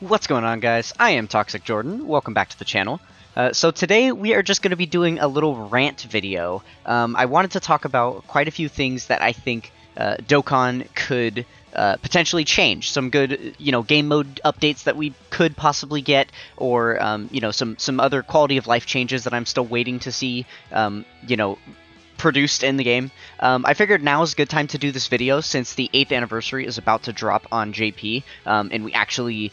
What's going on, guys? I am Toxic Jordan. Welcome back to the channel. So today we are just going to be doing a little rant video. I wanted to talk about quite a few things that I think Dokkan could potentially change. Some good, game mode updates that we could possibly get, or some other quality of life changes that I'm still waiting to see. Produced in the game. I figured now is a good time to do this video since the 8th anniversary is about to drop on JP, and we actually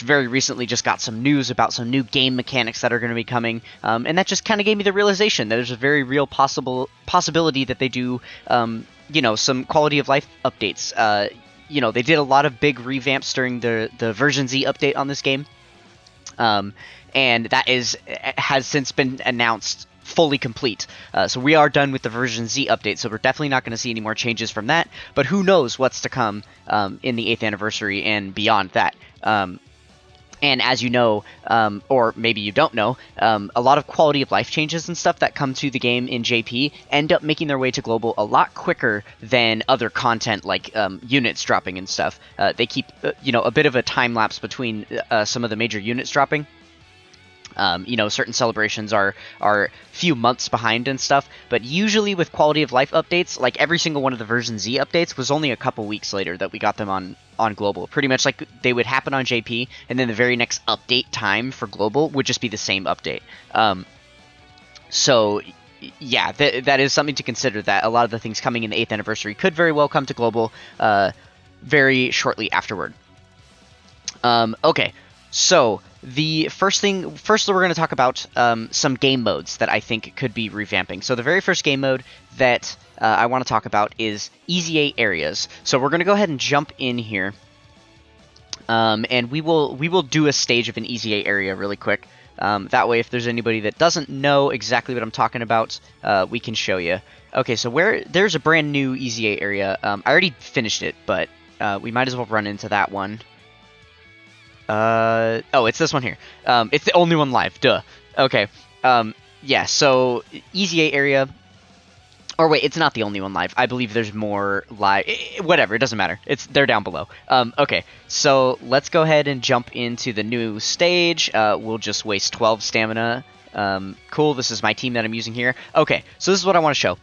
very recently just got some news about some new game mechanics that are going to be coming, and that just kind of gave me the realization that there's a very real possibility that they do, some quality of life updates. They did a lot of big revamps during the version Z update on this game, and that has since been announced fully complete. So we are done with the version Z update, so we're definitely not going to see any more changes from that, but who knows what's to come in the 8th anniversary and beyond that. And as you know, or maybe you don't know, a lot of quality of life changes and stuff that come to the game in JP end up making their way to global a lot quicker than other content like units dropping and stuff. They keep a bit of a time lapse between some of the major units dropping. Certain celebrations are few months behind and stuff, but usually with quality of life updates, like every single one of the version Z updates was only a couple weeks later that we got them on global. Pretty much like they would happen on JP, and then the very next update time for global would just be the same update. So yeah, that is something to consider, that a lot of the things coming in the 8th anniversary could very well come to global very shortly afterward. Okay, so first we're going to talk about some game modes that I think could be revamping. So the very first game mode that I want to talk about is Easy 8 areas. So we're going to go ahead and jump in here, and we will do a stage of an Easy 8 area really quick. That way, if there's anybody that doesn't know exactly what I'm talking about, we can show you. Okay, so there's a brand new Easy 8 area. I already finished it, but we might as well run into that one. It's this one here. It's the only one live, duh. Okay, yeah, so Easy 8 area, or wait, it's not the only one live. I believe there's more live, whatever, it doesn't matter. They're down below. Okay, so let's go ahead and jump into the new stage. We'll just waste 12 stamina. Cool, this is my team that I'm using here. Okay, so this is what I want to show.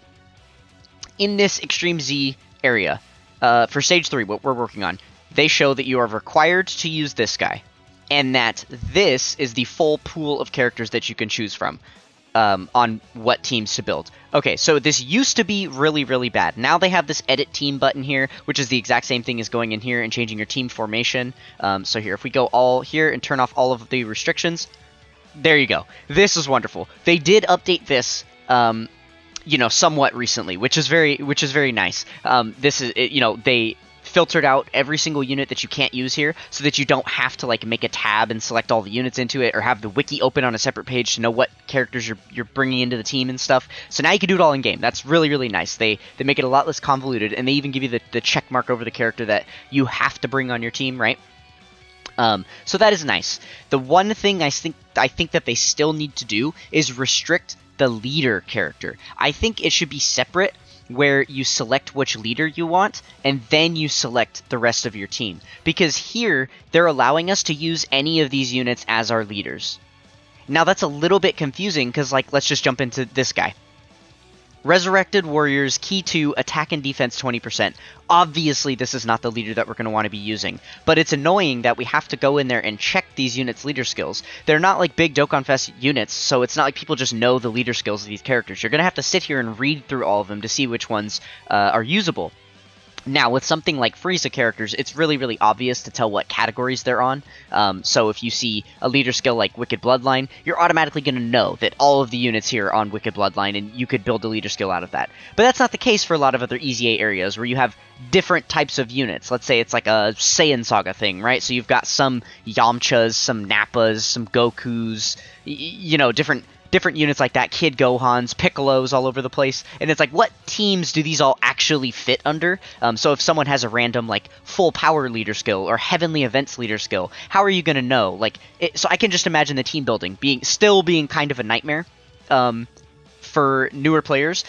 In this Extreme Z area, for stage 3, what we're working on, they show that you are required to use this guy, and that this is the full pool of characters that you can choose from on what teams to build. Okay, so this used to be really, really bad. Now they have this edit team button here, which is the exact same thing as going in here and changing your team formation. So here, if we go all here and turn off all of the restrictions, there you go. This is wonderful. They did update this somewhat recently, which is very nice. This is, they filtered out every single unit that you can't use here, so that you don't have to like make a tab and select all the units into it, or have the wiki open on a separate page to know what characters you're bringing into the team and stuff. So now you can do it all in game. That's really, really nice. They make it a lot less convoluted, and they even give you the check mark over the character that you have to bring on your team, right? So that is nice. The one thing I think that they still need to do is restrict the leader character. I think it should be separate, where you select which leader you want, and then you select the rest of your team. Because here, they're allowing us to use any of these units as our leaders. Now that's a little bit confusing, because let's just jump into this guy. Resurrected Warriors, Key 2, Attack and Defense 20%. Obviously, this is not the leader that we're going to want to be using, but it's annoying that we have to go in there and check these units' leader skills. They're not like big Dokkan Fest units, so it's not like people just know the leader skills of these characters. You're going to have to sit here and read through all of them to see which ones are usable. Now, with something like Frieza characters, it's really, really obvious to tell what categories they're on. So if you see a leader skill like Wicked Bloodline, you're automatically going to know that all of the units here are on Wicked Bloodline, and you could build a leader skill out of that. But that's not the case for a lot of other Easy 8 areas, where you have different types of units. Let's say it's like a Saiyan Saga thing, right? So you've got some Yamchas, some Nappas, some Gokus, different units like that, Kid Gohans, Piccolos all over the place, and it's like, what teams do these all actually fit under? So if someone has a random, like, full power leader skill, or heavenly events leader skill, how are you going to know? So I can just imagine the team building still being kind of a nightmare for newer players,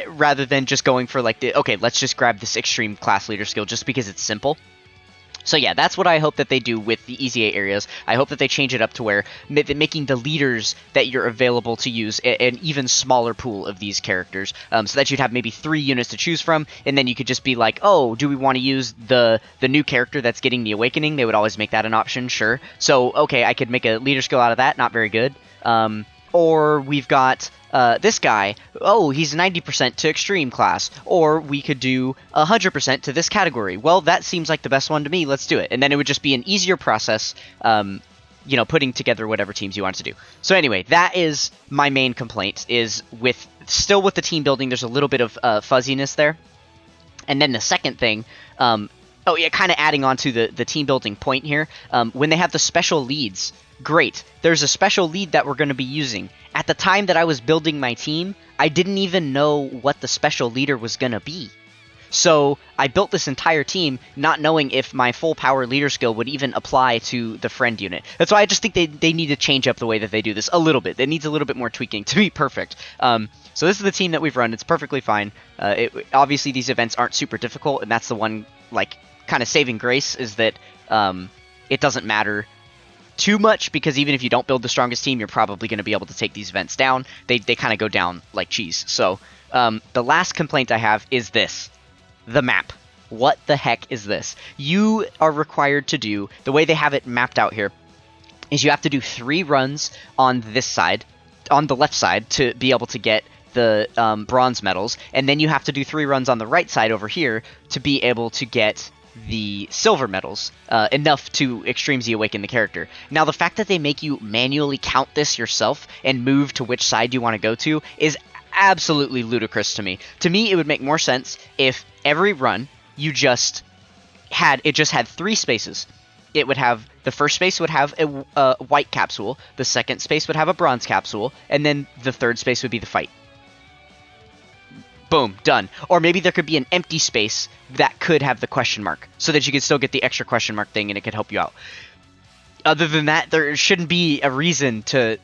rather than just going for, okay, let's just grab this extreme class leader skill just because it's simple. So yeah, that's what I hope that they do with the easy 8 areas. I hope that they change it up to where making the leaders that you're available to use an even smaller pool of these characters, so that you'd have maybe 3 units to choose from, and then you could just be like, oh, do we want to use the new character that's getting the awakening? They would always make that an option, sure. So okay, I could make a leader skill out of that, not very good. Or we've got this guy, oh, he's 90% to extreme class. Or we could do 100% to this category. Well, that seems like the best one to me, let's do it. And then it would just be an easier process, putting together whatever teams you want to do. So anyway, that is my main complaint, is still with the team building, there's a little bit of fuzziness there. And then the second thing, kind of adding on to the team building point here, when they have the special leads, great. There's a special lead that we're going to be using. At the time that I was building my team, I didn't even know what the special leader was going to be. So I built this entire team not knowing if my full power leader skill would even apply to the friend unit. That's why I just think they need to change up the way that they do this a little bit. It needs a little bit more tweaking to be perfect. So this is the team that we've run. It's perfectly fine. Obviously, these events aren't super difficult, and that's the one kind of saving grace, is that it doesn't matter too much, because even if you don't build the strongest team, you're probably going to be able to take these events down. They kind of go down like cheese. So the last complaint I have is this. The map. What the heck is this? You are required to do, the way they have it mapped out here, is you have to do 3 runs on this side, on the left side, to be able to get the bronze medals, and then you have to do 3 runs on the right side over here to be able to get the silver medals, enough to Extreme Z awaken the character. Now, the fact that they make you manually count this yourself and move to which side you want to go to is absolutely ludicrous to me. To me, it would make more sense if every run you just had 3 spaces. It would have, the first space would have a white capsule, the second space would have a bronze capsule, and then the third space would be the fight. Boom, done. Or maybe there could be an empty space that could have the question mark, so that you could still get the extra question mark thing and it could help you out. Other than that, there shouldn't be a reason to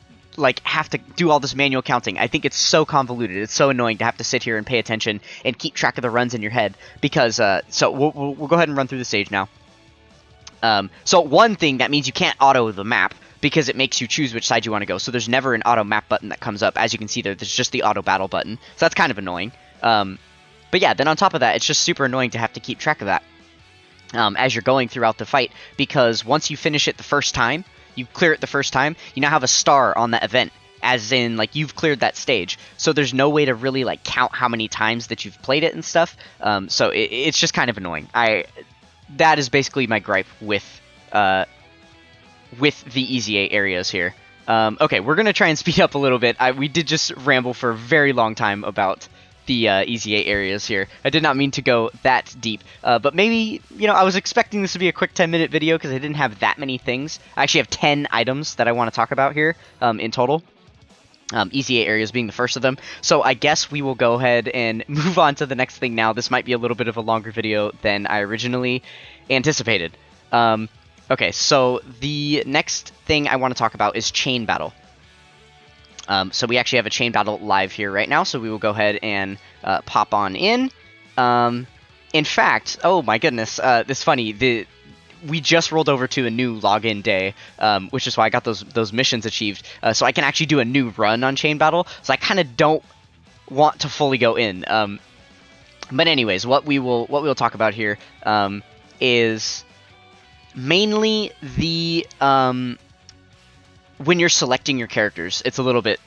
have to do all this manual counting. I think it's so convoluted. It's so annoying to have to sit here and pay attention and keep track of the runs in your head. Because so we'll go ahead and run through the stage now. So one thing, that means you can't auto the map, because it makes you choose which side you want to go. So there's never an auto map button that comes up. As you can see there's just the auto battle button. So that's kind of annoying. But yeah, then on top of that, it's just super annoying to have to keep track of that as you're going throughout the fight, because once you finish it the first time, you clear it the first time, you now have a star on that event, as in, you've cleared that stage. So there's no way to really, count how many times that you've played it and stuff. So it's just kind of annoying. That is basically my gripe with the Easy 8 areas here. Okay, we're going to try and speed up a little bit. We did just ramble for a very long time about the Easy 8 areas here. I did not mean to go that deep, but maybe, I was expecting this to be a quick 10-minute video because I didn't have that many things. I actually have 10 items that I want to talk about here in total. Easy 8 areas being the first of them. So I guess we will go ahead and move on to the next thing now. This might be a little bit of a longer video than I originally anticipated. Okay, so the next thing I want to talk about is chain battle. So we actually have a chain battle live here right now, so we will go ahead and pop on in. In fact, oh my goodness, this is funny. We just rolled over to a new login day, which is why I got those missions achieved. So I can actually do a new run on chain battle. So I kind of don't want to fully go in. But anyways, what we'll talk about here is mainly the when you're selecting your characters. It's a little bit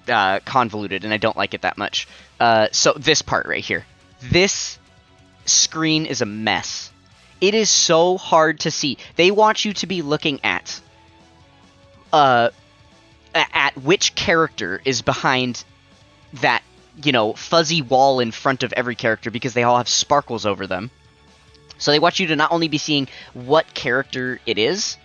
convoluted, and I don't like it that much. So this part right here, this screen is a mess. It is so hard to see. They want you to be looking at which character is behind that, fuzzy wall in front of every character, because they all have sparkles over them. So they want you to not only be seeing what character it is,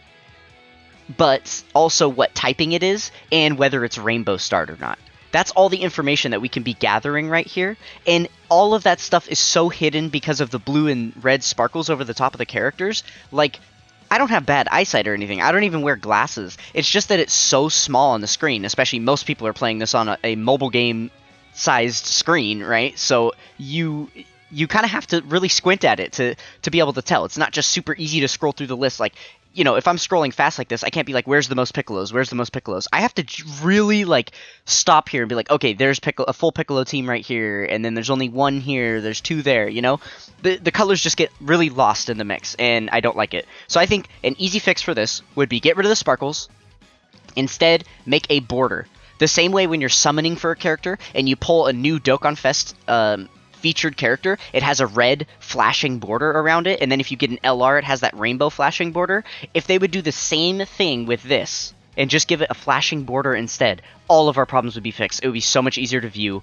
but also what typing it is, and whether it's rainbow starred or not. That's all the information that we can be gathering right here, and all of that stuff is so hidden because of the blue and red sparkles over the top of the characters. I don't have bad eyesight or anything. I don't even wear glasses. It's just that it's so small on the screen, especially most people are playing this on a mobile game sized screen, right? So you kind of have to really squint at it to be able to tell. It's not just super easy to scroll through the list. Like, you know, if I'm scrolling fast like this, I can't be like, where's the most Piccolos? Where's the most Piccolos? I have to really like stop here and be like, okay, there's a full Piccolo team right here, and then there's only one here, there's two there, you know? The colors just get really lost in the mix, and I don't like it. So I think an easy fix for this would be get rid of the sparkles. Instead, make a border. The same way when you're summoning for a character and you pull a new Dokkan Fest featured character, it has a red flashing border around it, and then if you get an LR, it has that rainbow flashing border. If they would do the same thing with this and just give it a flashing border instead, all of our problems would be fixed. It would be so much easier to view.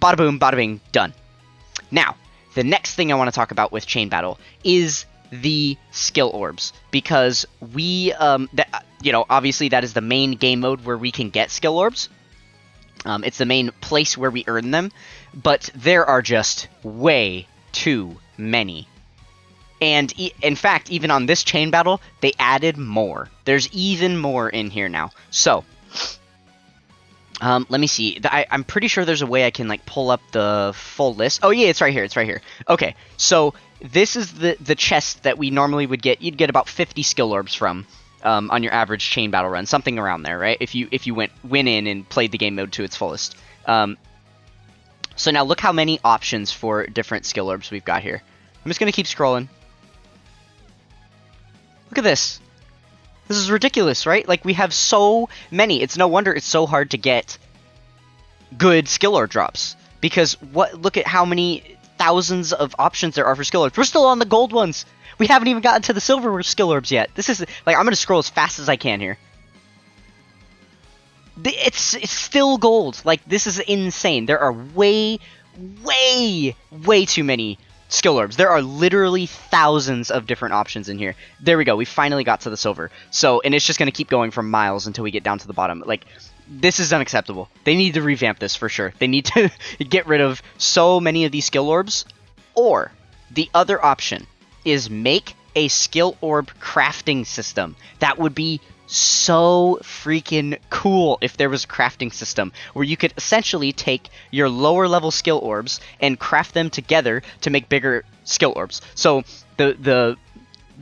Bada boom, bada bing, done. Now, the next thing I want to talk about with Chain Battle is the skill orbs, because we, obviously that is the main game mode where we can get skill orbs. It's the main place where we earn them, but there are just way too many. And in fact, even on this Chain Battle, they added more. There's even more in here now. So, let me see. I'm pretty sure there's a way I can like pull up the full list. Oh yeah, it's right here. It's right here. Okay, so this is the chest that we normally would get. You'd get about 50 skill orbs from. On your average Chain Battle run, something around there, right? If you went in and played the game mode to its fullest. So now look how many options for different skill orbs we've got here. I'm just gonna keep scrolling. Look at this. This is ridiculous, right? Like, we have so many. It's no wonder it's so hard to get good skill orb drops, because look at how many thousands of options there are for skill orbs. We're still on the gold ones. We haven't even gotten to the silver skill orbs yet. This is, like, I'm going to scroll as fast as I can here. It's still gold. Like, this is insane. There are way too many skill orbs. There are literally thousands of different options in here. There we go. We finally got to the silver. So, and it's just going to keep going for miles until we get down to the bottom. Like, this is unacceptable. They need to revamp this for sure. They need to get rid of so many of these skill orbs. Or, the other option is make a skill orb crafting system. That would be so freaking cool if there was a crafting system where you could essentially take your lower level skill orbs and craft them together to make bigger skill orbs. So the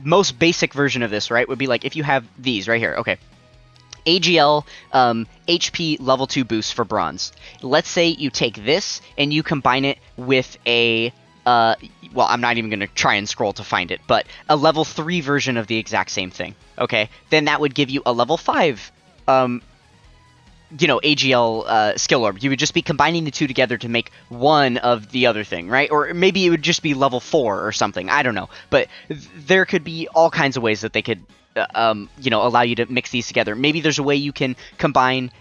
most basic version of this, right, would be like if you have these right here. Okay. AGL HP level 2 boost for bronze. Let's say you take this and you combine it with a well, I'm not even going to try and scroll to find it, but a level 3 version of the exact same thing, okay? Then that would give you a level 5, AGL skill orb. You would just be combining the two together to make one of the other thing, right? Or maybe it would just be level 4 or something, I don't know. But there could be all kinds of ways that they could, allow you to mix these together. Maybe there's a way you can combine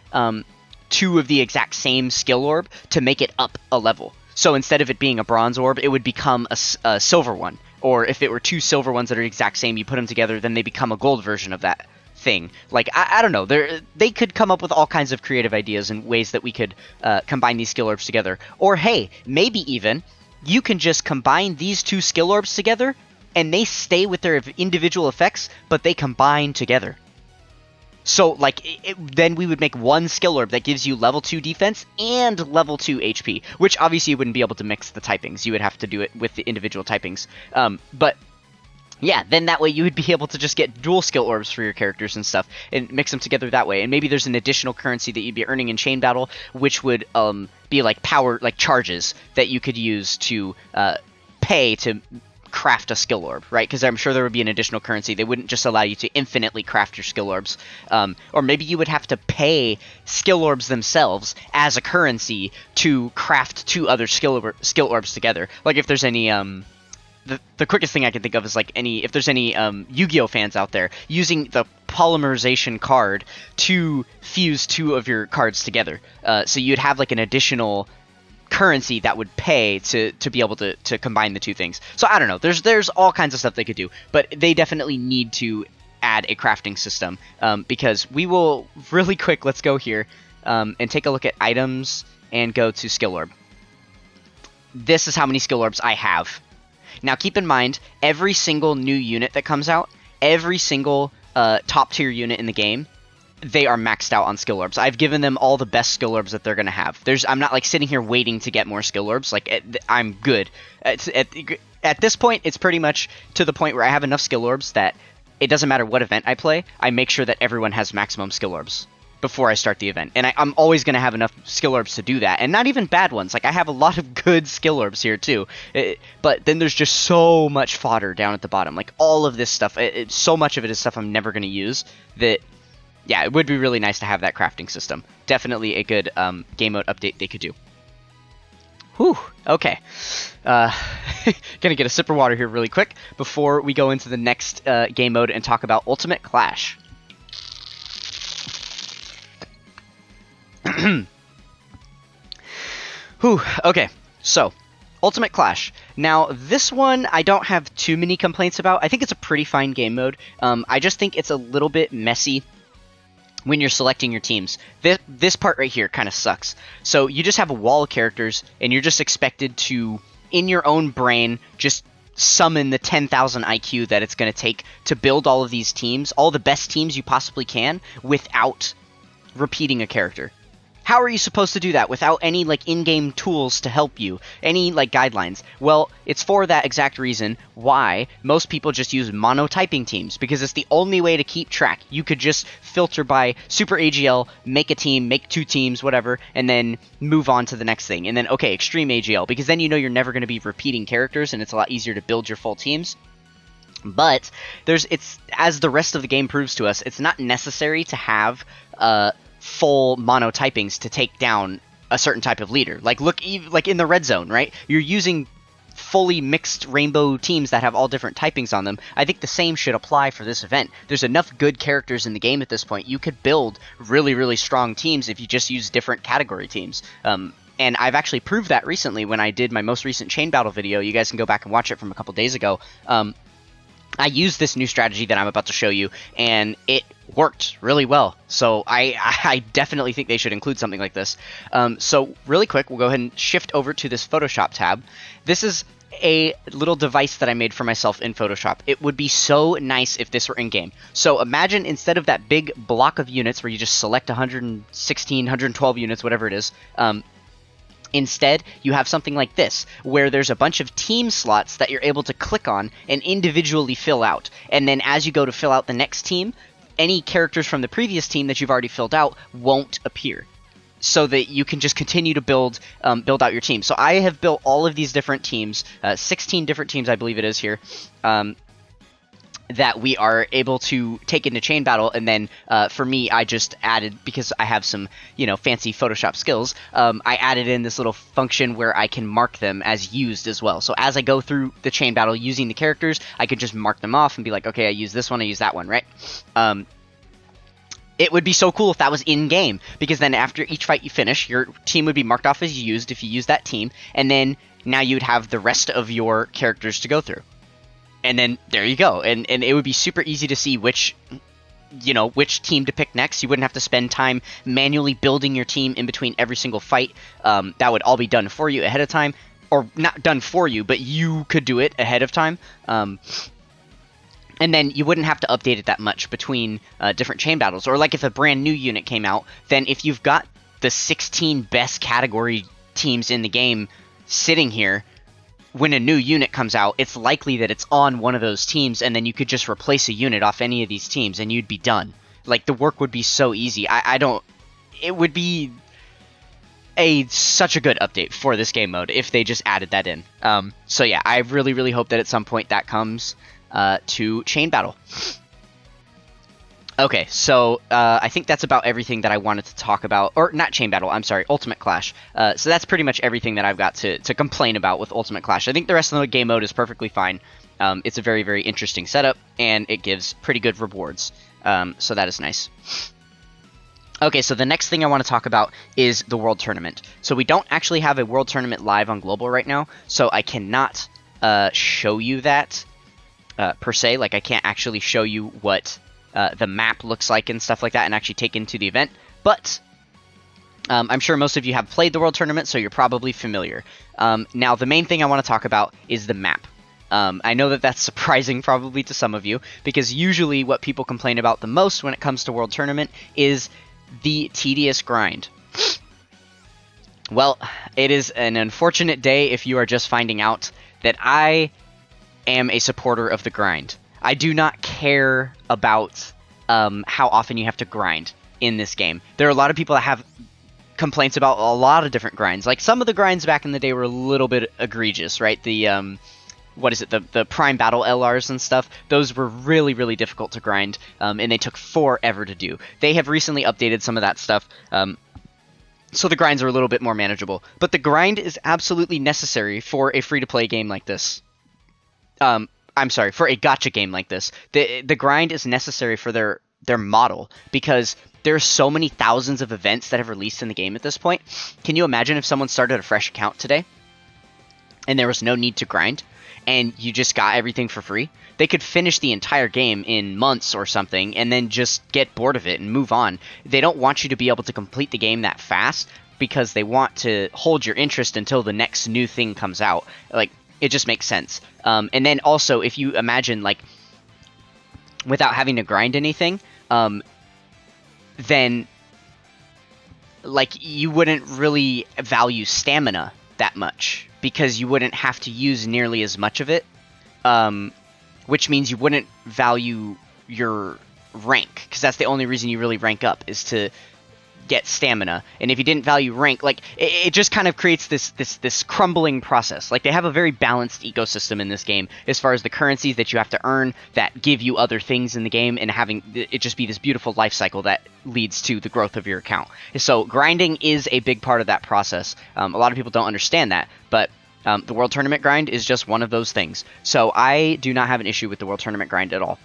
two of the exact same skill orb to make it up a level. So instead of it being a bronze orb, it would become a silver one. Or if it were two silver ones that are the exact same, you put them together, then they become a gold version of that thing. Like, I don't know. They could come up with all kinds of creative ideas and ways that we could combine these skill orbs together. Or, hey, maybe even you can just combine these two skill orbs together, and they stay with their individual effects, but they combine together. So, like, then we would make one skill orb that gives you level 2 defense and level 2 HP, which obviously you wouldn't be able to mix the typings. You would have to do it with the individual typings. But, yeah, then that way you would be able to just get dual skill orbs for your characters and stuff and mix them together that way. And maybe there's an additional currency that you'd be earning in Chain Battle, which would be like power, like charges that you could use to pay to craft a skill orb, right? Because I'm sure there would be an additional currency. They wouldn't just allow you to infinitely craft your skill orbs. Or maybe you would have to pay skill orbs themselves as a currency to craft two other skill orbs together. Like if there's any the quickest thing I can think of is like if there's any Yu-Gi-Oh fans out there using the polymerization card to fuse two of your cards together. So you'd have like an additional currency that would pay to be able to combine the two things. So I don't know. There's all kinds of stuff they could do, but they definitely need to add a crafting system because we will really quick. Let's go here and take a look at items and go to skill orb. This is how many skill orbs I have. Now keep in mind, every single new unit that comes out, every single top tier unit in the game they are maxed out on skill orbs. I've given them all the best skill orbs that they're going to have. I'm not like sitting here waiting to get more skill orbs. Like I'm good. At this point, it's pretty much to the point where I have enough skill orbs that it doesn't matter what event I play, I make sure that everyone has maximum skill orbs before I start the event. And I'm always going to have enough skill orbs to do that. And not even bad ones. Like, I have a lot of good skill orbs here, too. But then there's just so much fodder down at the bottom. Like, all of this stuff, so much of it is stuff I'm never going to use that, yeah, it would be really nice to have that crafting system. Definitely a good game mode update they could do. Whew, okay. Gonna get a sip of water here really quick before we go into the next game mode and talk about Ultimate Clash. Whew, okay, so Ultimate Clash. Now, this one I don't have too many complaints about. I think it's a pretty fine game mode. I just think it's a little bit messy when you're selecting your teams. This part right here kind of sucks. So you just have a wall of characters, and you're just expected to, in your own brain, just summon the 10,000 IQ that it's going to take to build all of these teams, all the best teams you possibly can, without repeating a character. How are you supposed to do that without any, like, in-game tools to help you? Any, like, guidelines? Well, it's for that exact reason why most people just use mono-typing teams, because it's the only way to keep track. You could just filter by Super AGL, make a team, make 2 teams, whatever, and then move on to the next thing. And then, okay, Extreme AGL, because then you know you're never going to be repeating characters, and it's a lot easier to build your full teams. But it's as the rest of the game proves to us, it's not necessary to have full monotypings to take down a certain type of leader. Like, look, like in the red zone, right? You're using fully mixed rainbow teams that have all different typings on them. I think the same should apply for this event. There's enough good characters in the game at this point. You could build really, really strong teams if you just use different category teams. And I've actually proved that recently when I did my most recent Chain Battle video. You guys can go back and watch it from a couple days ago. I used this new strategy that I'm about to show you, and it worked really well. So I definitely think they should include something like this. So really quick, we'll go ahead and shift over to this Photoshop tab. This is a little device that I made for myself in Photoshop. It would be so nice if this were in-game. So imagine instead of that big block of units where you just select 116, 112 units, whatever it is, instead, you have something like this, where there's a bunch of team slots that you're able to click on and individually fill out. And then as you go to fill out the next team, any characters from the previous team that you've already filled out won't appear, so that you can just continue to build out your team. So I have built all of these different teams, 16 different teams I believe it is here, that we are able to take into Chain Battle. And then for me, I just added, because I have some, fancy Photoshop skills, I added in this little function where I can mark them as used as well. So as I go through the Chain Battle using the characters, I could just mark them off and be like, okay, I use this one, I use that one, right? It would be so cool if that was in-game, because then after each fight you finish, your team would be marked off as used if you use that team, and then now you'd have the rest of your characters to go through. And then there you go, and it would be super easy to see which team to pick next. You wouldn't have to spend time manually building your team in between every single fight. That would all be done for you ahead of time, or not done for you, but you could do it ahead of time. And then you wouldn't have to update it that much between different chain battles. Or like if a brand new unit came out, then if you've got the 16 best category teams in the game sitting here, when a new unit comes out, it's likely that it's on one of those teams, and then you could just replace a unit off any of these teams, and you'd be done. Like, the work would be so easy. It would be such a good update for this game mode if they just added that in. So yeah, I really, really hope that at some point that comes to Chain Battle. Okay, so I think that's about everything that I wanted to talk about. Or, not Chain Battle, I'm sorry, Ultimate Clash. So that's pretty much everything that I've got to complain about with Ultimate Clash. I think the rest of the game mode is perfectly fine. It's a very, very interesting setup, and it gives pretty good rewards. So that is nice. Okay, so the next thing I want to talk about is the World Tournament. So we don't actually have a World Tournament live on Global right now, so I cannot show you that per se. Like, I can't actually show you what the map looks like and stuff like that and actually take into the event. But I'm sure most of you have played the World Tournament, so you're probably familiar. Now, the main thing I want to talk about is the map. I know that that's surprising probably to some of you, because usually what people complain about the most when it comes to World Tournament is the tedious grind. Well, it is an unfortunate day if you are just finding out that I am a supporter of the grind. I do not care about how often you have to grind in this game. There are a lot of people that have complaints about a lot of different grinds. Like, some of the grinds back in the day were a little bit egregious, right? The what is it, the Prime Battle LRs and stuff, those were really, really difficult to grind, and they took forever to do. They have recently updated some of that stuff, so the grinds are a little bit more manageable. But the grind is absolutely necessary for a free-to-play game like this. I'm sorry, for a gacha game like this. The grind is necessary for their model, because there's so many thousands of events that have released in the game at this point. Can you imagine if someone started a fresh account today, and there was no need to grind, and you just got everything for free? They could finish the entire game in months or something, and then just get bored of it and move on. They don't want you to be able to complete the game that fast, because they want to hold your interest until the next new thing comes out. Like, it just makes sense. And then also, if you imagine, like, without having to grind anything, then, like, you wouldn't really value stamina that much, because you wouldn't have to use nearly as much of it, which means you wouldn't value your rank, because that's the only reason you really rank up, is to get stamina. And if you didn't value rank, like, it just kind of creates this crumbling process. Like, they have a very balanced ecosystem in this game as far as the currencies that you have to earn that give you other things in the game, and having it just be this beautiful life cycle that leads to the growth of your account. So grinding is a big part of that process. A lot of people don't understand that, but the World Tournament grind is just one of those things. So I do not have an issue with the World Tournament grind at all.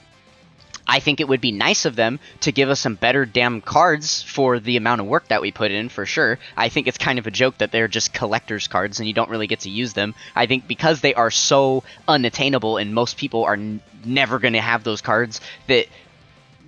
I think it would be nice of them to give us some better damn cards for the amount of work that we put in, for sure. I think it's kind of a joke that they're just collector's cards and you don't really get to use them. I think because they are so unattainable and most people are never going to have those cards, that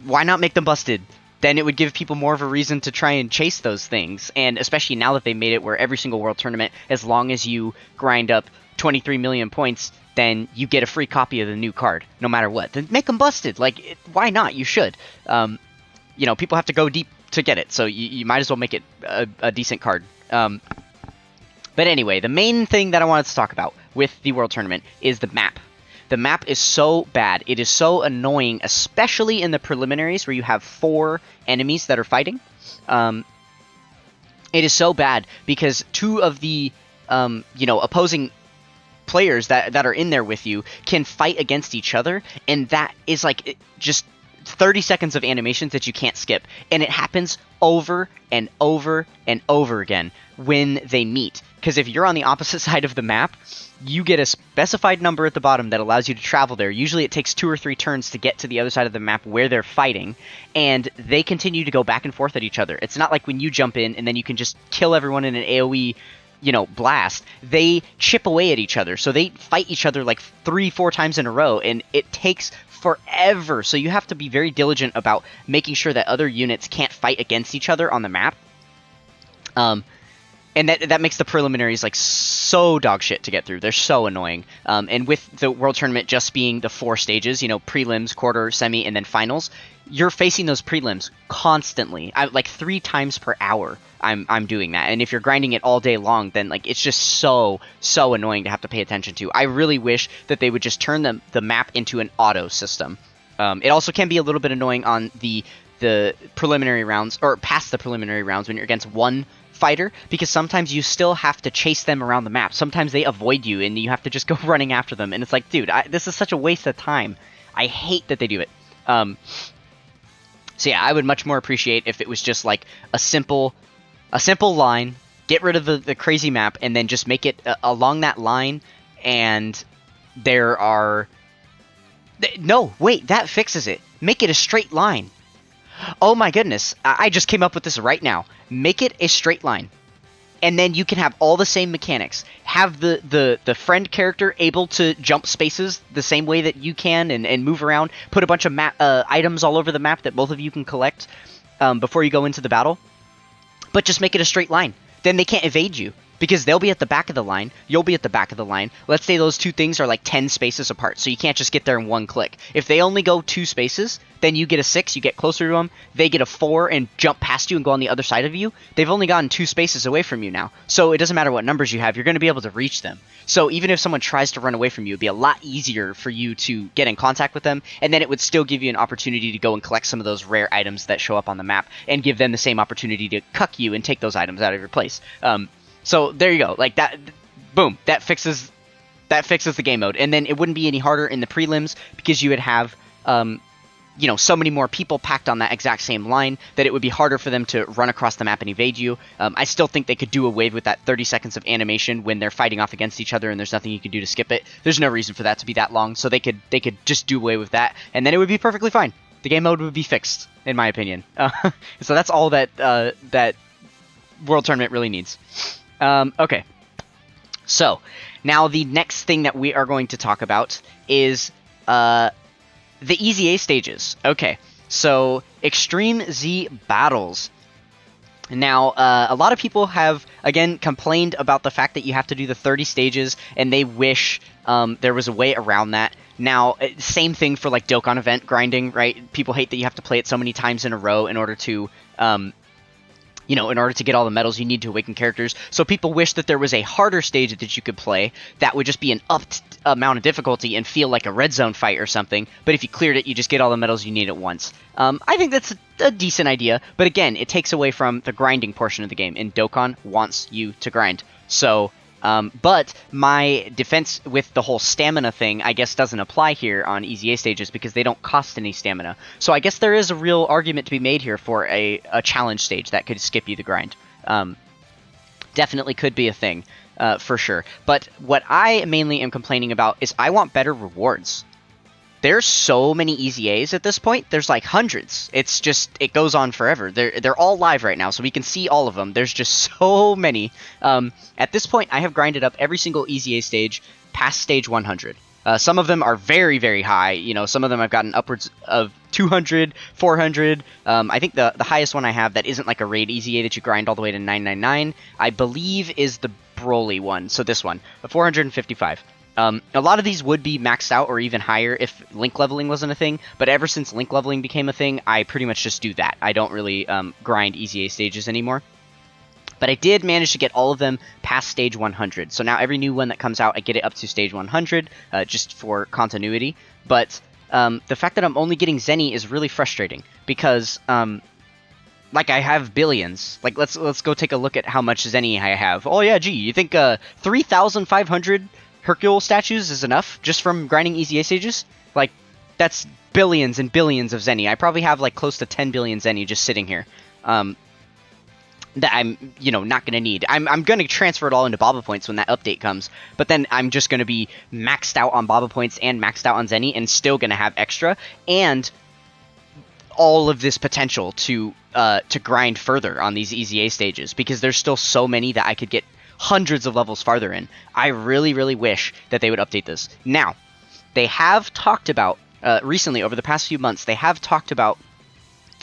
why not make them busted? Then it would give people more of a reason to try and chase those things. And especially now that they made it where every single World Tournament, as long as you grind up 23 million points, then you get a free copy of the new card, no matter what. Then make them busted. Like, why not? You should. You know, people have to go deep to get it, so you might as well make it a decent card. But anyway, the main thing that I wanted to talk about with the World Tournament is the map. The map is so bad. It is so annoying, especially in the preliminaries where you have 4 enemies that are fighting. It is so bad because 2 of the opposing players that are in there with you can fight against each other, and that is like just 30 seconds of animations that you can't skip, and it happens over and over and over again when they meet. Because if you're on the opposite side of the map, you get a specified number at the bottom that allows you to travel there. Usually it takes 2 or 3 turns to get to the other side of the map where they're fighting, and they continue to go back and forth at each other. It's not like when you jump in and then you can just kill everyone in an AoE blast. They chip away at each other, so they fight each other like 3-4 times in a row, and it takes forever. So you have to be very diligent about making sure that other units can't fight against each other on the map. And that makes the preliminaries like so dog shit to get through. They're so annoying. And with the World Tournament just being the 4 stages, prelims, quarter, semi, and then finals, you're facing those prelims constantly. Like 3 times per hour. I'm doing that. And if you're grinding it all day long, then like it's just so annoying to have to pay attention to. I really wish that they would just turn the map into an auto system. It also can be a little bit annoying on the preliminary rounds, or past the preliminary rounds when you're against one fighter, because sometimes you still have to chase them around the map. Sometimes they avoid you and you have to just go running after them, and it's like, dude, this is such a waste of time. I hate that they do it. So yeah, I would much more appreciate if it was just like a simple line, get rid of the crazy map, and then just make it along that line. And there are no, wait, that fixes it. Make it a straight line. Oh my goodness, I just came up with this right now. Make it a straight line. And then you can have all the same mechanics. Have the friend character able to jump spaces the same way that you can and move around. Put a bunch of items all over the map that both of you can collect before you go into the battle. But just make it a straight line. Then they can't evade you. because they'll be at the back of the line, you'll be at the back of the line. Let's say those two things are like 10 spaces apart, so you can't just get there in one click. If they only go 2 spaces, then you get a 6, you get closer to them, they get a 4 and jump past you and go on the other side of you. They've only gotten 2 spaces away from you now, so it doesn't matter what numbers you have, you're going to be able to reach them. So even if someone tries to run away from you, it'd be a lot easier for you to get in contact with them, and then it would still give you an opportunity to go and collect some of those rare items that show up on the map, and give them the same opportunity to cuck you and take those items out of your place. So there you go, like that, boom, that fixes the game mode, and then it wouldn't be any harder in the prelims because you would have, so many more people packed on that exact same line that it would be harder for them to run across the map and evade you. I still think they could do away with that 30 seconds of animation when they're fighting off against each other and there's nothing you can do to skip it. There's no reason for that to be that long, so they could just do away with that, and then it would be perfectly fine. The game mode would be fixed, in my opinion. So that's all that that World Tournament really needs. Okay, so now the next thing that we are going to talk about is the EZA stages. Okay, so Extreme Z Battles. Now, a lot of people have, again, complained about the fact that you have to do the 30 stages, and they wish there was a way around that. Now, same thing for, like, Dokkan event grinding, right? People hate that you have to play it so many times in a row in order to... in order to get all the medals, you need to awaken characters. So people wish that there was a harder stage that you could play that would just be an upped amount of difficulty and feel like a red zone fight or something. But if you cleared it, you just get all the medals you need at once. I think that's a decent idea. But again, it takes away from the grinding portion of the game. And Dokkan wants you to grind. So... but my defense with the whole stamina thing, I guess, doesn't apply here on EZA stages because they don't cost any stamina. So I guess there is a real argument to be made here for a challenge stage that could skip you the grind. Definitely could be a thing, for sure. But what I mainly am complaining about is I want better rewards. There's so many EZAs at this point. There's like hundreds. It's just, it goes on forever. They're all live right now, so we can see all of them. There's just so many. At this point, I have grinded up every single EZA stage past stage 100. Some of them are very, very high. Some of them I've gotten upwards of 200, 400. I think the highest one I have that isn't like a raid EZA that you grind all the way to 999, I believe is the Broly one. So this one, 455. A lot of these would be maxed out or even higher if link leveling wasn't a thing, but ever since link leveling became a thing, I pretty much just do that. I don't really grind EZA stages anymore. But I did manage to get all of them past stage 100, so now every new one that comes out, I get it up to stage 100, just for continuity. But the fact that I'm only getting Zenny is really frustrating, because... like, I have billions. Like, let's go take a look at how much Zenny I have. Oh yeah, gee, you think 3,500... Hercule statues is enough just from grinding EZA stages? Like, that's billions and billions of Zenny. I probably have like close to 10 billion Zenny just sitting here. That I'm, not going to need. I'm going to transfer it all into Baba Points when that update comes, but then I'm just going to be maxed out on Baba Points and maxed out on Zenny and still going to have extra, and all of this potential to grind further on these EZA stages, because there's still so many that I could get hundreds of levels farther in. I really, really wish that they would update this. Now, they have talked about, recently, over the past few months, they have talked about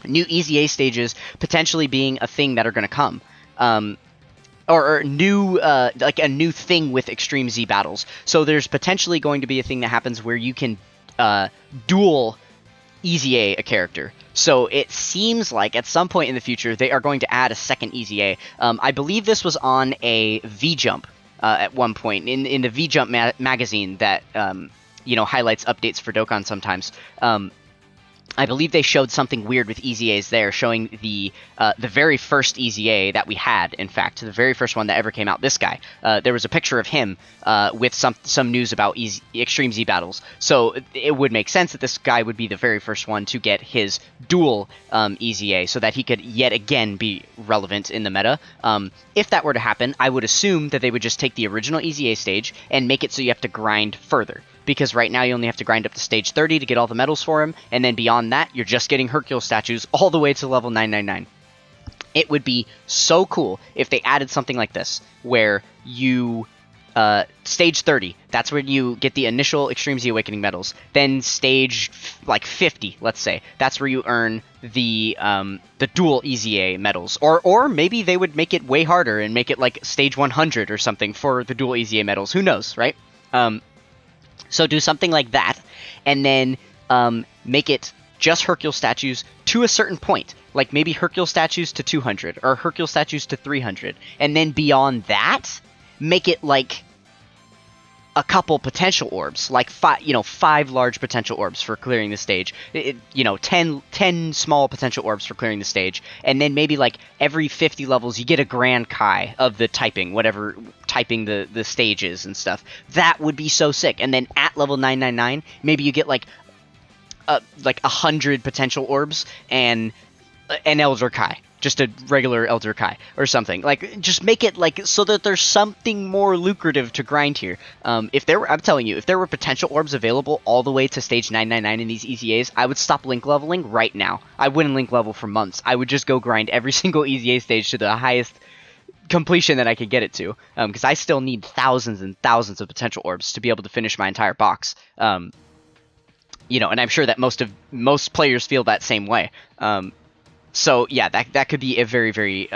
new EZA stages potentially being a thing that are going to come. Or new, like a new thing with Extreme Z Battles. So there's potentially going to be a thing that happens where you can dual EZA a character. So it seems like at some point in the future they are going to add a second EZA. I believe this was on a V-Jump at one point in the V-Jump magazine that highlights updates for Dokkan sometimes. I believe they showed something weird with EZAs there, showing the very first EZA that we had, in fact, the very first one that ever came out, this guy. There was a picture of him with some news about Extreme Z Battles. So it would make sense that this guy would be the very first one to get his dual EZA, so that he could yet again be relevant in the meta. If that were to happen, I would assume that they would just take the original EZA stage and make it so you have to grind further. Because right now you only have to grind up to stage 30 to get all the medals for him, and then beyond that, you're just getting Hercule statues all the way to level 999. It would be so cool if they added something like this, where you Stage 30, that's where you get the initial Extreme Z Awakening medals. Then stage like 50, let's say, that's where you earn the dual EZA medals. Or maybe they would make it way harder and make it like stage 100 or something for the dual EZA medals. Who knows, right? So do something like that, and then make it just Hercule statues to a certain point. Like maybe Hercule statues to 200 or Hercule statues to 300. And then beyond that, make it like a couple potential orbs, like 5 large potential orbs for clearing the stage. 10 small potential orbs for clearing the stage, and then maybe like every 50 levels you get a Grand Kai of the typing, whatever typing the stage is and stuff. That would be so sick. And then at level 999, maybe you get like 100 potential orbs and an Elder Kai. Just a regular Elder Kai or something. Like, just make it like so that there's something more lucrative to grind here. I'm telling you, if there were potential orbs available all the way to stage 999 in these EZAs, I would stop link leveling right now. I wouldn't link level for months. I would just go grind every single EZA stage to the highest completion that I could get it to. Because I still need thousands and thousands of potential orbs to be able to finish my entire box. And I'm sure that most players feel that same way. So yeah, that could be a very, very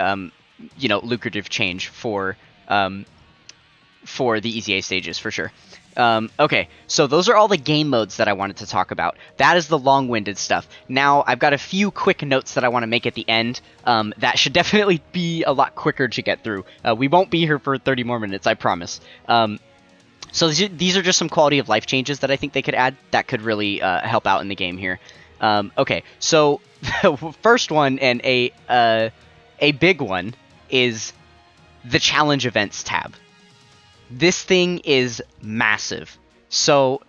lucrative change for the EZA stages for sure. Okay, so those are all the game modes that I wanted to talk about. That is the long-winded stuff. Now I've got a few quick notes that I want to make at the end. That should definitely be a lot quicker to get through. We won't be here for 30 more minutes, I promise. So these are just some quality of life changes that I think they could add that could really help out in the game here. Okay, so the first one, and a big one, is the challenge events tab. This thing is massive. So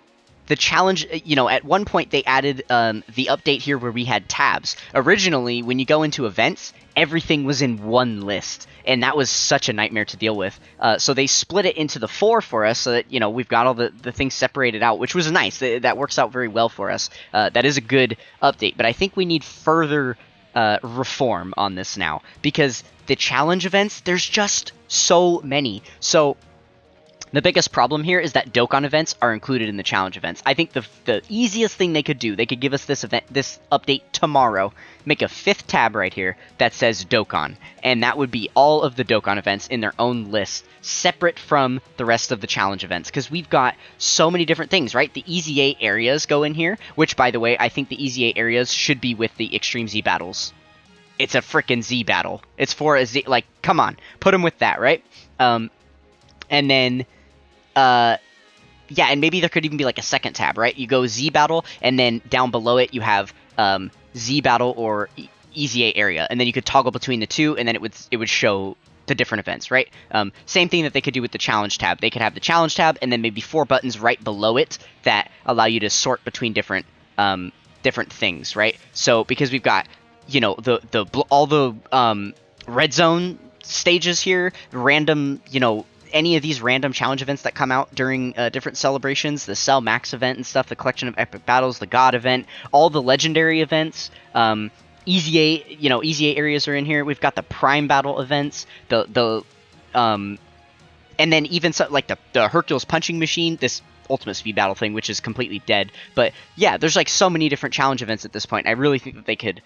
the challenge, at one point they added the update here where we had tabs. Originally, when you go into events, everything was in one list, and that was such a nightmare to deal with. So they split it into the 4 for us, so that we've got all the things separated out, which was nice. That works out very well for us. That is a good update, but I think we need further reform on this now, because the challenge events, there's just so many. So the biggest problem here is that Dokkan events are included in the challenge events. I think the easiest thing they could do, they could give us this update tomorrow, make a 5th tab right here that says Dokkan, and that would be all of the Dokkan events in their own list, separate from the rest of the challenge events, because we've got so many different things, right? The EZA areas go in here, which, by the way, I think the EZA areas should be with the Extreme Z battles. It's a frickin' Z battle. It's for a Z, like, come on, put them with that, right? And then yeah, and maybe there could even be like a second tab, right? You go Z battle, and then down below it you have Z battle or EZA area, and then you could toggle between the two, and then it would show the different events, right? Same thing that they could do with the challenge tab. They could have the challenge tab, and then maybe 4 buttons right below it that allow you to sort between different things, right? So because we've got all the red zone stages here, random any of these random challenge events that come out during different celebrations, the Cell Max event and stuff, the Collection of Epic Battles, the God event, all the legendary events, EZA areas are in here. We've got the Prime Battle events, and then even like the Hercules Punching Machine, this Ultimate Speed Battle thing, which is completely dead. But yeah, there's like so many different challenge events at this point. I really think that they could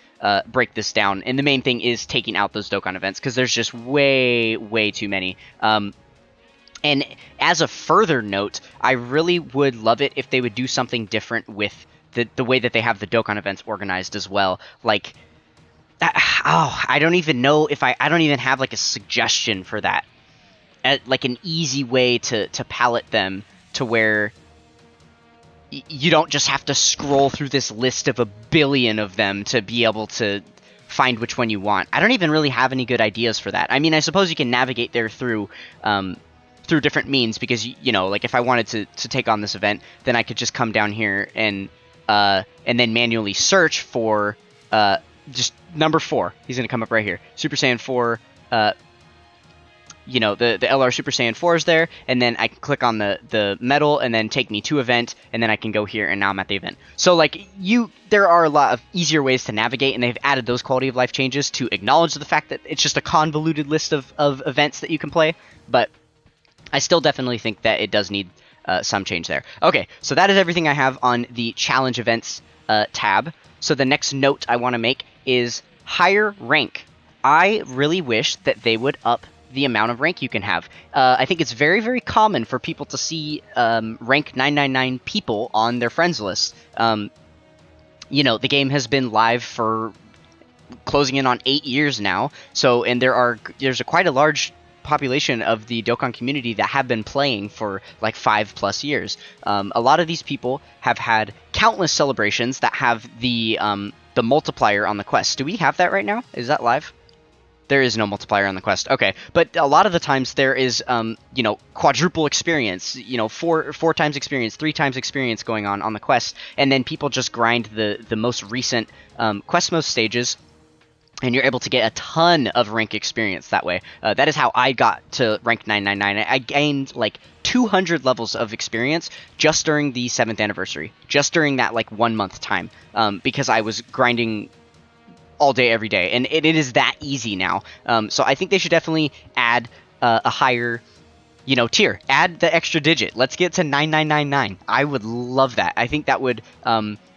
break this down. And the main thing is taking out those Dokkan events, because there's just way, way too many. And as a further note, I really would love it if they would do something different with the way that they have the Dokkan events organized as well. Like, I don't even know if I don't even have like a suggestion for that. Like an easy way to palette them to where you don't just have to scroll through this list of a billion of them to be able to find which one you want. I don't even really have any good ideas for that. I mean, I suppose you can navigate there through different means, because like if I wanted to take on this event, then I could just come down here and then manually search for just number 4. He's gonna come up right here, Super Saiyan 4. The LR Super Saiyan 4 is there, and then I can click on the medal and then take me to event, and then I can go here, and now I'm at the event. So like there are a lot of easier ways to navigate, and they've added those quality of life changes to acknowledge the fact that it's just a convoluted list of events that you can play. But I still definitely think that it does need some change there. Okay, so that is everything I have on the challenge events tab. So the next note I want to make is higher rank. I really wish that they would up the amount of rank you can have. I think it's very, very common for people to see rank 999 people on their friends list. You know, the game has been live for closing in on 8 years now. So, and there's quite a large population of the Dokkan community that have been playing for like 5+ years. A lot of these people have had countless celebrations that have the multiplier on the quest. Do we have that right now? Is that live? There is no multiplier on the quest. Okay, but a lot of the times there is, you know, quadruple experience. You know, four times experience, 3 times experience going on the quest, and then people just grind the most recent quest mode stages, and you're able to get a ton of rank experience that way. That is how I got to rank 999. I gained like 200 levels of experience just during the 7th anniversary, just during that like 1 month time, because I was grinding all day, every day, and it is that easy now. So I think they should definitely add a higher, you know, tier. Add the extra digit. Let's get to 9999. I would love that. I think that would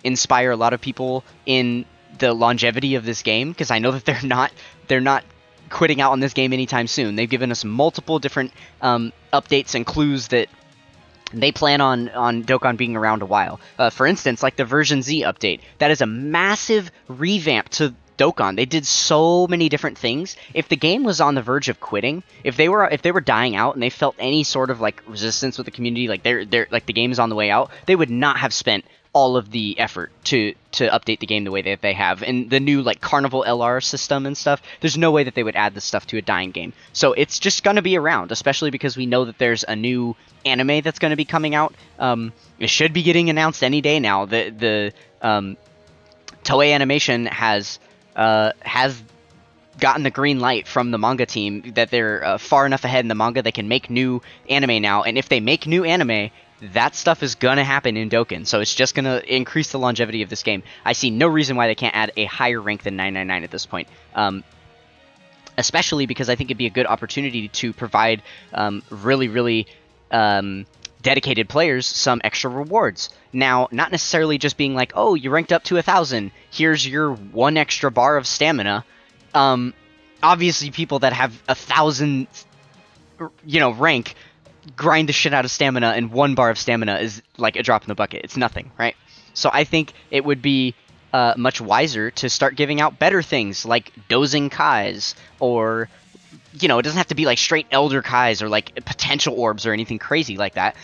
inspire a lot of people in the longevity of this game, because I know that they're not quitting out on this game anytime soon. They've given us multiple different updates and clues that they plan on Dokkan being around a while. For instance, like the version Z update. That is a massive revamp to Dokkan. They did so many different things. If the game was on the verge of quitting, if they were dying out and they felt any sort of like resistance with the community, like they're like the game is on the way out, they would not have spent all of the effort to update the game the way that they have. And the new like Carnival LR system and stuff, there's no way that they would add this stuff to a dying game. So it's just going to be around, especially because we know that there's a new anime that's going to be coming out. It should be getting announced any day now. The Toei Animation has gotten the green light from the manga team that they're far enough ahead in the manga they can make new anime now. And if they make new anime, that stuff is gonna happen in Dokkan, so it's just gonna increase the longevity of this game. I see no reason why they can't add a higher rank than 999 at this point. Especially because I think it'd be a good opportunity to provide really, really dedicated players some extra rewards. Now, not necessarily just being like, oh, you ranked up to 1,000, here's your 1 extra bar of stamina. Obviously, people that have 1,000, you know, rank grind the shit out of stamina, and 1 bar of stamina is like a drop in the bucket. It's nothing, right? So I think it would be much wiser to start giving out better things like dozing Kais, or, you know, it doesn't have to be like straight Elder Kais or like potential orbs or anything crazy like that.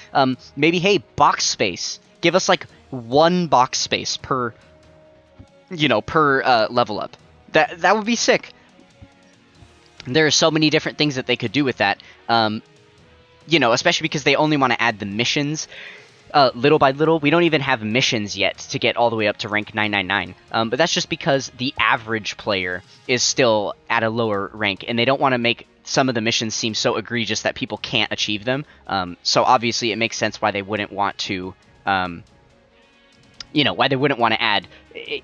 Maybe, hey, box space. Give us like 1 box space per, you know, per level up. That would be sick. There are so many different things that they could do with that. You know, especially because they only want to add the missions little by little. We don't even have missions yet to get all the way up to rank 999. But that's just because the average player is still at a lower rank, and they don't want to make some of the missions seem so egregious that people can't achieve them. So obviously it makes sense why they wouldn't want to, you know, why they wouldn't want to add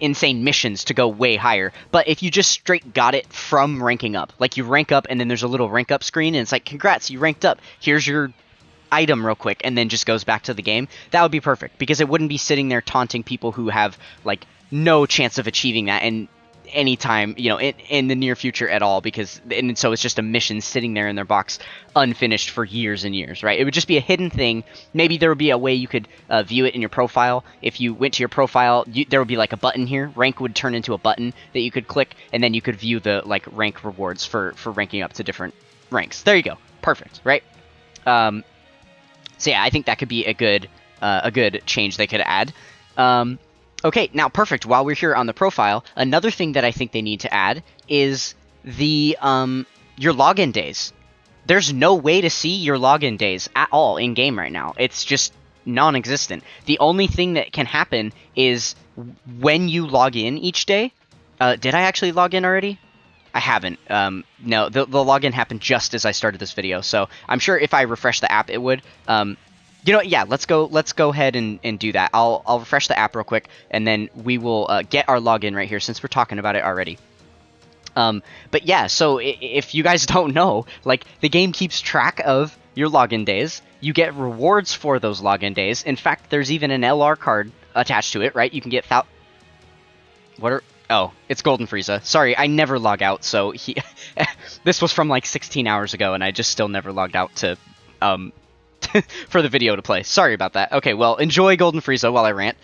insane missions to go way higher. But if you just straight got it from ranking up, like you rank up and then there's a little rank up screen and it's like, congrats, you ranked up, here's your item real quick, and then just goes back to the game, that would be perfect, because it wouldn't be sitting there taunting people who have like no chance of achieving that in any time, you know, in the near future at all, because, and so it's just a mission sitting there in their box unfinished for years and years, right? It would just be a hidden thing. Maybe there would be a way you could view it in your profile. If you went to your profile, there would be like a button here. Rank would turn into a button that you could click, and then you could view the like rank rewards for ranking up to different ranks. There you go. Perfect, right? So yeah, I think that could be a good change they could add. Okay, now perfect. While we're here on the profile, another thing that I think they need to add is the your login days. There's no way to see your login days at all in game right now. It's just non-existent. The only thing that can happen is when you log in each day. Did I actually log in already? I haven't. No, the login happened just as I started this video, so I'm sure if I refresh the app, it would. You know, yeah, let's go ahead and do that. I'll refresh the app real quick, and then we will get our login right here since we're talking about it already. But yeah, so if you guys don't know, like, the game keeps track of your login days. You get rewards for those login days. In fact, there's even an LR card attached to it, right? You can get what are... Oh, it's Golden Frieza. Sorry, I never log out, so he... This was from like 16 hours ago, and I just still never logged out to, for the video to play. Sorry about that. Okay, well, enjoy Golden Frieza while I rant.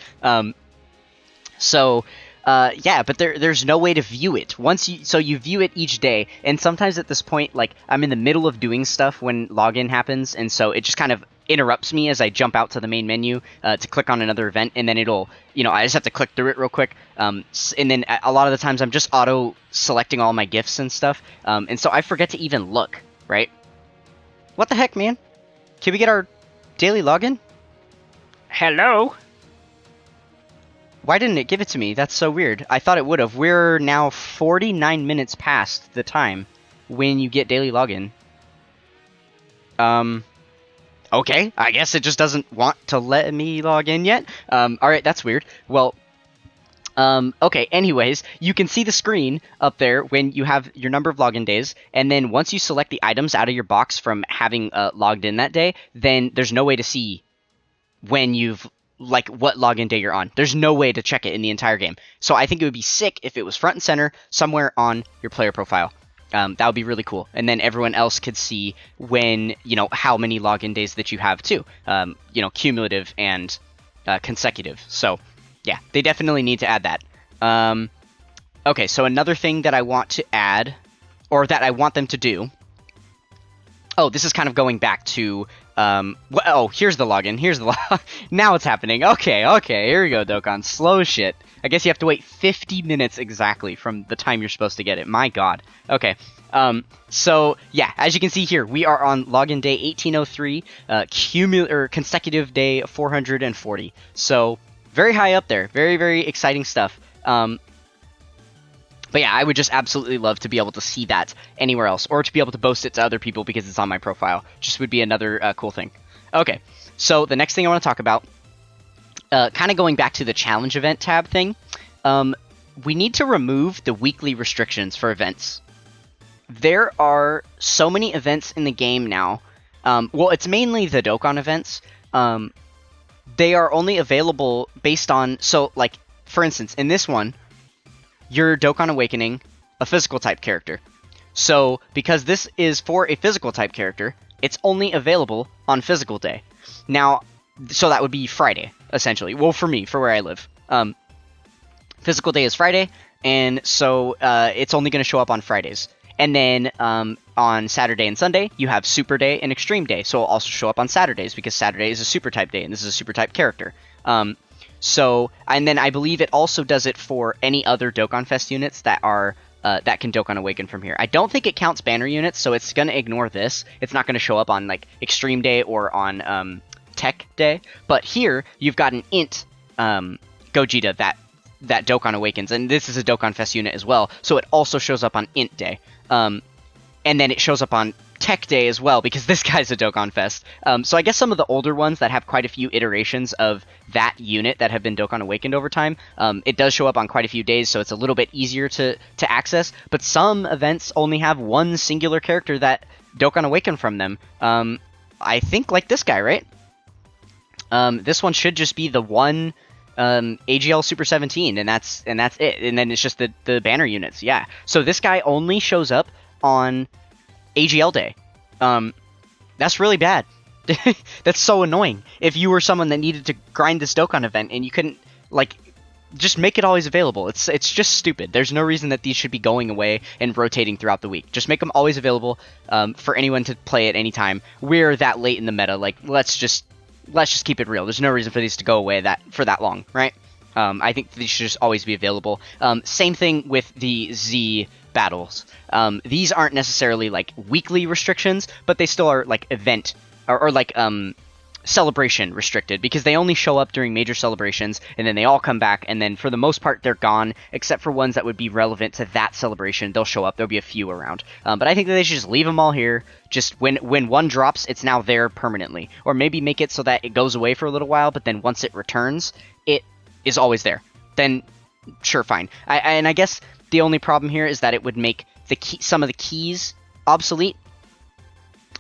Yeah, but there's no way to view it. So you view it each day, and sometimes at this point, like, I'm in the middle of doing stuff when login happens, and so it just kind of interrupts me as I jump out to the main menu to click on another event, and then it'll, I just have to click through it real quick, and then a lot of the times I'm just auto-selecting all my gifts and stuff, and so I forget to even look, right? What the heck, man? Can we get our daily login? Hello? Why didn't it give it to me? That's so weird. I thought it would have. We're now 49 minutes past the time when you get daily login. Okay, I guess it just doesn't want to let me log in yet. Alright, that's weird. Well, okay, anyways, you can see the screen up there when you have your number of login days, and then once you select the items out of your box from having logged in that day, then there's no way to see when you've, like, what login day you're on. There's no way to check it in the entire game. So I think it would be sick if it was front and center somewhere on your player profile. That would be really cool. And then everyone else could see when, how many login days that you have too. Cumulative and consecutive. So, yeah, they definitely need to add that. Okay, so another thing that I want to add, or that I want them to do... Oh, this is kind of going back to... here's the login. Here's the Now it's happening. Okay, here we go, Dokkan. Slow shit. I guess you have to wait 50 minutes exactly from the time you're supposed to get it. My god. Okay. So, yeah, as you can see here, we are on login day 1803, consecutive day 440. So, very high up there. Very, very exciting stuff. But yeah, I would just absolutely love to be able to see that anywhere else, or to be able to boast it to other people because it's on my profile. Just would be another cool thing. Okay, so the next thing I want to talk about, kind of going back to the challenge event tab thing, we need to remove the weekly restrictions for events. There are so many events in the game now. Well, it's mainly the Dokkan events. They are only available based on... So, like, for instance, in this one... You're Dokkan Awakening, a physical type character. So, because this is for a physical type character, it's only available on physical day. Now, so that would be Friday, essentially. Well, for me, for where I live. Physical day is Friday, and so it's only going to show up on Fridays. And then on Saturday and Sunday, you have Super Day and Extreme Day. So it'll also show up on Saturdays, because Saturday is a super type day, and this is a super type character. So, and then I believe it also does it for any other Dokkan Fest units that are that can Dokkan Awaken from here. I don't think it counts banner units, so it's going to ignore this. It's not going to show up on, like, Extreme Day or on Tech Day. But here, you've got an Int Gogeta that Dokkan Awakens, and this is a Dokkan Fest unit as well, so it also shows up on Int Day. And then it shows up on Tech Day as well, because this guy's a Dokkan Fest. So I guess some of the older ones that have quite a few iterations of that unit that have been Dokkan Awakened over time, it does show up on quite a few days, so it's a little bit easier to access. But some events only have one singular character that Dokkan Awakened from them. I think like this guy, right? This one should just be the one AGL Super 17, and that's it. And then it's just the banner units, yeah. So this guy only shows up on AGL Day. That's really bad. That's so annoying. If you were someone that needed to grind this Dokkan event and you couldn't, like, just make it always available. It's just stupid. There's no reason that these should be going away and rotating throughout the week. Just make them always available for anyone to play at any time. We're that late in the meta. Like, let's just keep it real. There's no reason for these to go away for that long, right? I think these should just always be available. Same thing with the Z battles. These aren't necessarily like weekly restrictions, but they still are like event or like celebration restricted, because they only show up during major celebrations and then they all come back, and then for the most part they're gone, except for ones that would be relevant to that celebration. They'll show up. There'll be a few around, but I think that they should just leave them all here. Just when one drops, it's now there permanently, or maybe make it so that it goes away for a little while, but then once it returns, it is always there. Then sure, fine. And I guess the only problem here is that it would make some of the keys obsolete.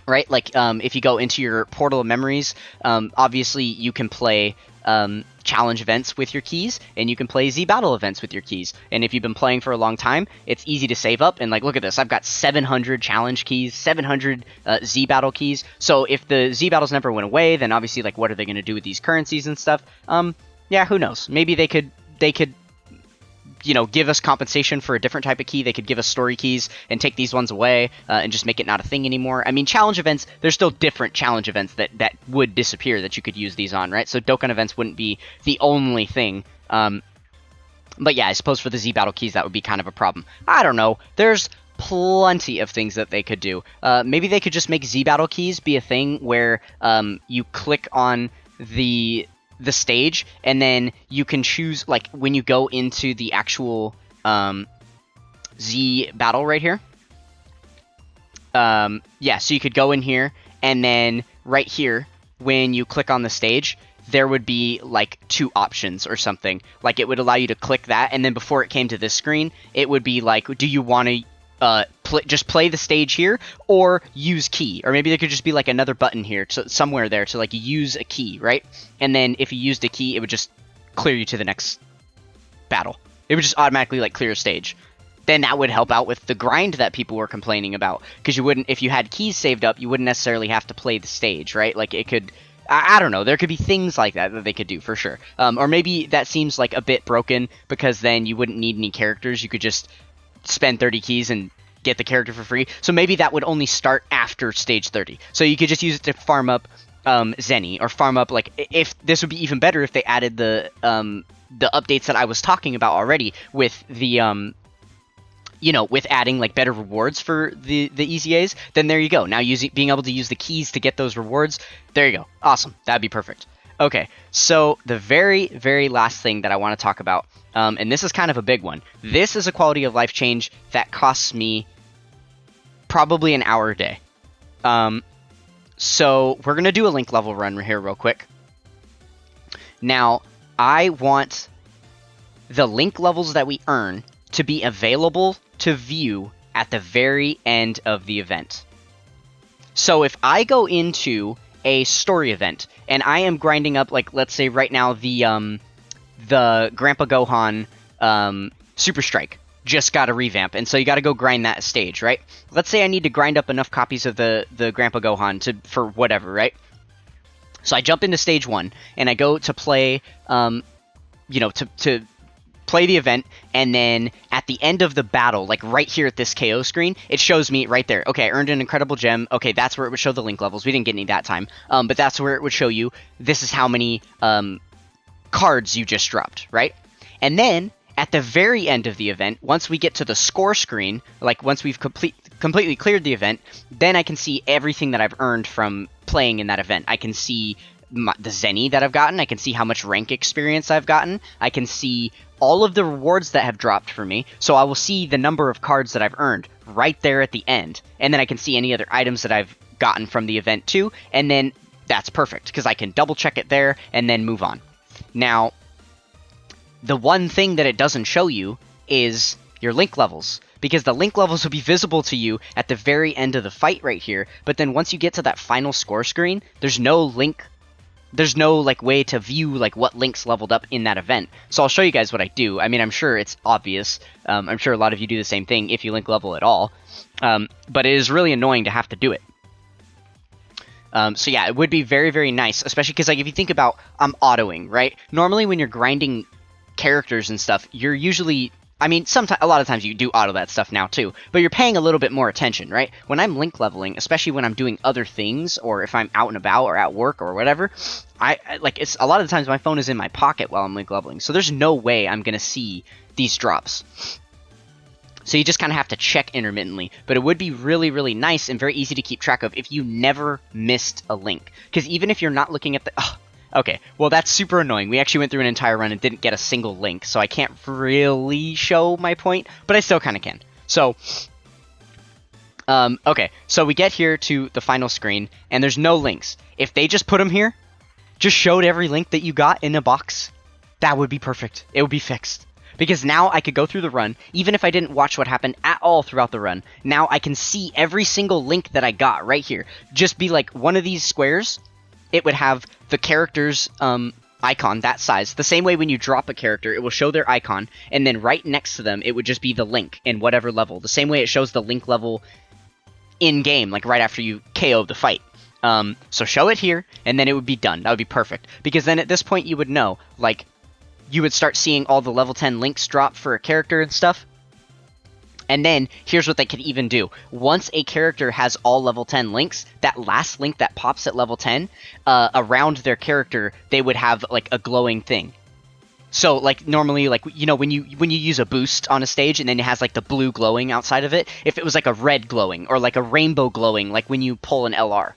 Right, like if you go into your portal of memories, obviously you can play challenge events with your keys, and you can play Z battle events with your keys. And if you've been playing for a long time, it's easy to save up. And like, look at this, I've got 700 challenge keys, 700 Z battle keys. So if the Z battles never went away, then obviously, like, what are they going to do with these currencies and stuff? Yeah, who knows? Maybe they could you know, give us compensation for a different type of key. They could give us story keys and take these ones away and just make it not a thing anymore. I mean, challenge events, there's still different challenge events that would disappear that you could use these on, right? So Dokkan events wouldn't be the only thing. But yeah, I suppose for the Z battle keys, that would be kind of a problem. I don't know. There's plenty of things that they could do. Maybe they could just make Z battle keys be a thing where you click on the stage, and then you can choose, like, when you go into the actual Z battle right here. Yeah, so you could go in here, and then right here, when you click on the stage, there would be like 2 options or something. Like, it would allow you to click that, and then before it came to this screen, it would be like, do you want to just play the stage here, or use key? Or maybe there could just be like another button here somewhere there to like use a key, right? And then if you used a key, it would just clear you to the next battle. It would just automatically like clear a stage. Then that would help out with the grind that people were complaining about, because you wouldn't, if you had keys saved up, you wouldn't necessarily have to play the stage, right? Like, it could, I don't know, there could be things like that they could do for sure. Or maybe that seems like a bit broken, because then you wouldn't need any characters. You could just spend 30 keys and get the character for free. So maybe that would only start after stage 30. So you could just use it to farm up Zenny, or farm up, like, if this would be even better if they added the updates that I was talking about already with the you know, with adding like better rewards for the EZAs. Then there you go. Now being able to use the keys to get those rewards, there you go. Awesome. That'd be perfect. Okay, so the very, very last thing that I want to talk about, and this is kind of a big one. This is a quality of life change that costs me probably an hour a day. So we're going to do a link level run here real quick. Now, I want the link levels that we earn to be available to view at the very end of the event. So if I go into a story event, and I am grinding up, like, let's say right now, the Grandpa Gohan Super Strike just got a revamp, and so you got to go grind that stage, right? Let's say I need to grind up enough copies of the Grandpa Gohan for whatever, right? So I jump into stage 1, and I go to play, you know, to play the event, and then at the end of the battle, like right here at this KO screen, it shows me right there, okay, I earned an incredible gem. Okay, that's where it would show the link levels. We didn't get any that time, but that's where it would show you, this is how many cards you just dropped, right? And then at the very end of the event, once we get to the score screen, like once we've completely cleared the event, then I can see everything that I've earned from playing in that event. I can see the Zenny that I've gotten. I can see how much rank experience I've gotten. I can see all of the rewards that have dropped for me. So I will see the number of cards that I've earned right there at the end. And then I can see any other items that I've gotten from the event too. And then that's perfect, because I can double check it there and then move on. Now, the one thing that it doesn't show you is your link levels, because the link levels will be visible to you at the very end of the fight right here. But then once you get to that final score screen, there's no link. There's no like way to view like what links leveled up in that event. So I'll show you guys what I do. I mean, I'm sure it's obvious. I'm sure a lot of you do the same thing if you link level at all. But it is really annoying to have to do it. So yeah, it would be very, very nice, especially because like if you think about autoing, right? Normally when you're grinding characters and stuff, you're usually, I mean, a lot of times you do auto that stuff now too, but you're paying a little bit more attention, right? When I'm link leveling, especially when I'm doing other things, or if I'm out and about or at work or whatever, I like, it's a lot of the times my phone is in my pocket while I'm link leveling, so there's no way I'm gonna see these drops. So you just kind of have to check intermittently, but it would be really, really nice and very easy to keep track of if you never missed a link. Because even if you're not looking at the... okay, well that's super annoying. We actually went through an entire run and didn't get a single link, so I can't really show my point, but I still kind of can. So, okay, so we get here to the final screen, and there's no links. If they just put them here, just showed every link that you got in a box, that would be perfect. It would be fixed. because now I could go through the run, even if I didn't watch what happened at all throughout the run. Now I can see every single link that I got right here. Just be like one of these squares, it would have the character's icon that size. The same way when you drop a character, it will show their icon, and then right next to them, it would just be the link in whatever level. The same way it shows the link level in-game, like right after you KO the fight. So show it here, and then it would be done. That would be perfect. Because then at this point you would know, like, you would start seeing all the level 10 links drop for a character and stuff. And then, here's what they could even do. Once a character has all level 10 links, that last link that pops at level 10, around their character, they would have, like, a glowing thing. So, like, normally, like, you know, when you use a boost on a stage and then it has, like, the blue glowing outside of it, if it was, like, a red glowing or, like, a rainbow glowing, like when you pull an LR,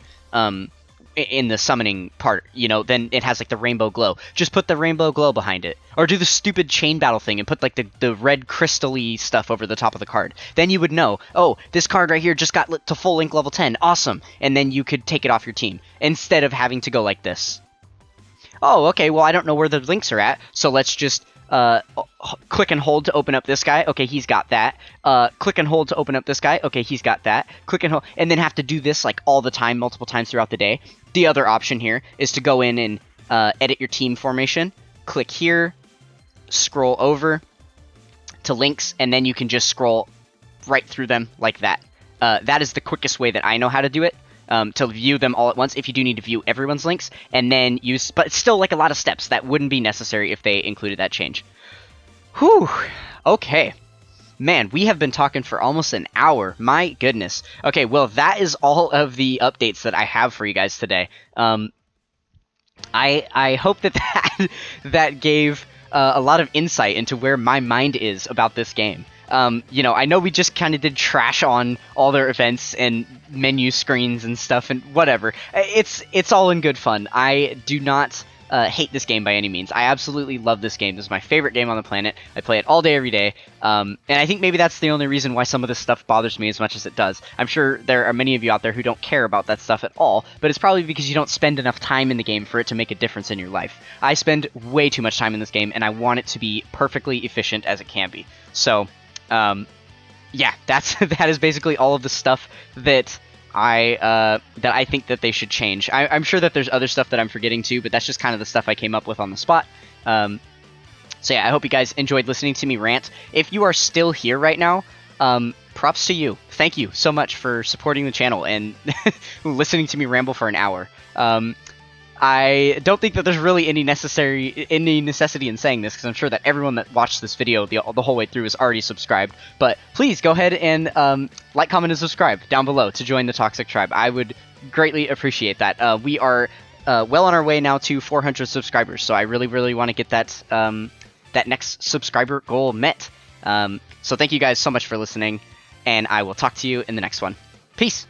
in the summoning part, you know, then it has, like, the rainbow glow. Just put the rainbow glow behind it. Or do the stupid chain battle thing and put, like, the red crystal-y stuff over the top of the card. Then you would know, oh, this card right here just got lit to full link level 10. Awesome. And then you could take it off your team, instead of having to go like this. Oh, okay, well, I don't know where the links are at, so let's just click and hold to open up this guy. Okay, he's got that. Click and hold to open up this guy. Okay, he's got that. Click and hold, and then have to do this, like, all the time, multiple times throughout the day. The other option here is to go in and edit your team formation. Click here, scroll over to links, and then you can just scroll right through them like that. That is the quickest way that I know how to do it. To view them all at once, if you do need to view everyone's links, and then use, but it's still, like, a lot of steps that wouldn't be necessary if they included that change. Whew, okay. Man, we have been talking for almost an hour, my goodness. Okay, well, that is all of the updates that I have for you guys today. I hope that that gave a lot of insight into where my mind is about this game. You know, I know we just kind of did trash on all their events and menu screens and stuff and whatever. It's all in good fun. I do not hate this game by any means. I absolutely love this game. This is my favorite game on the planet. I play it all day, every day. And I think maybe that's the only reason why some of this stuff bothers me as much as it does. I'm sure there are many of you out there who don't care about that stuff at all, but it's probably because you don't spend enough time in the game for it to make a difference in your life. I spend way too much time in this game, and I want it to be perfectly efficient as it can be. So, yeah, that is basically all of the stuff that I think that they should change. I'm sure that there's other stuff that I'm forgetting too, but that's just kind of the stuff I came up with on the spot. So yeah, I hope you guys enjoyed listening to me rant. If you are still here right now, props to you. Thank you so much for supporting the channel and listening to me ramble for an hour. I don't think that there's really any necessity in saying this, because I'm sure that everyone that watched this video the whole way through is already subscribed. But please go ahead and like, comment, and subscribe down below to join the Toxic Tribe. I would greatly appreciate that. We are well on our way now to 400 subscribers, so I really, really want to get that that next subscriber goal met. So thank you guys so much for listening, and I will talk to you in the next one. Peace!